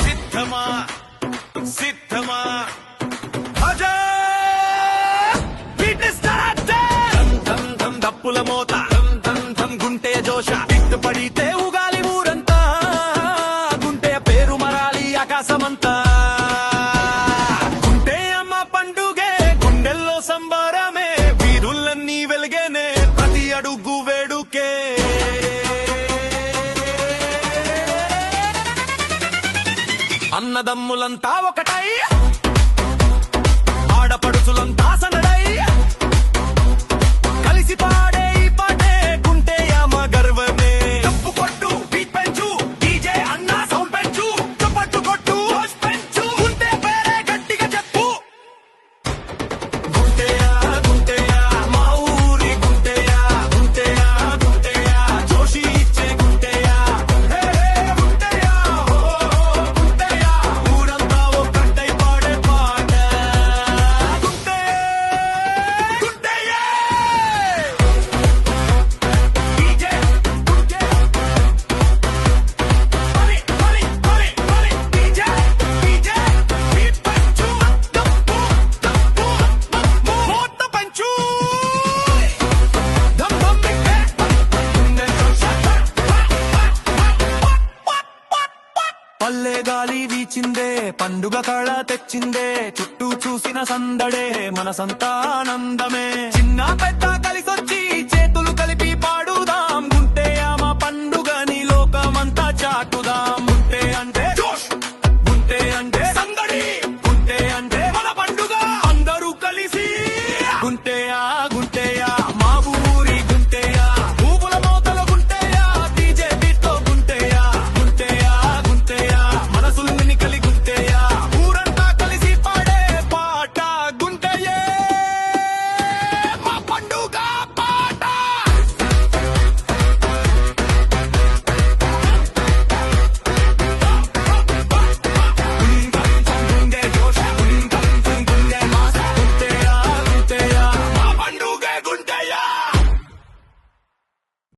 సిద్ధమా సిద్ధమా దప్పుల మోత గుంటే జోష పడితే ఉగాలి ఊరంతా గుంటే పేరు మరాలి ఆకాశమంతా గుంటే అమ్మ పండుగే గుండెల్లో సంబరమే వీరులన్నీ వెలిగేనే ప్రతి అడుగు వేడుకే అన్నదమ్ములంతా ఒకటై ఆడపడుచులంతా సనడై కలిసి పాడే ఈ పాటే గుంటే యామ గర్వమే తప్పు కొట్టు బీట్ పెంచు డీజే అన్నా సౌండ్ పెంచు చప్పట్టు కొట్టు జోష్ పెంచు గుంటే పేరే గట్టిగా చెప్పు గుంటేయా గుంటేయా మా ఊరి గుంటేయా గుంటేయా గుంటేయా జోషి ఇచ్చే గుంటేయా హే గుంటేయా ఓ గుంటేయా ఊరంతా ఒక్కటై పాడే పాట గుంటే గుంటేయా డీజే గుంటే పలి డీజే డీజే బీట్ పంచు దప్పు దప్పు మోత పంచు దమ్ దమ్ మిక్కే గుండె పల్లె గాలి వీచిందే పండుగ కళ తెచ్చిందే చుట్టూ చూసిన సందడే మనసంతా ఆనందమే చిన్న పెద్ద కలిసొచ్చి చేతులు కలిపి పాడు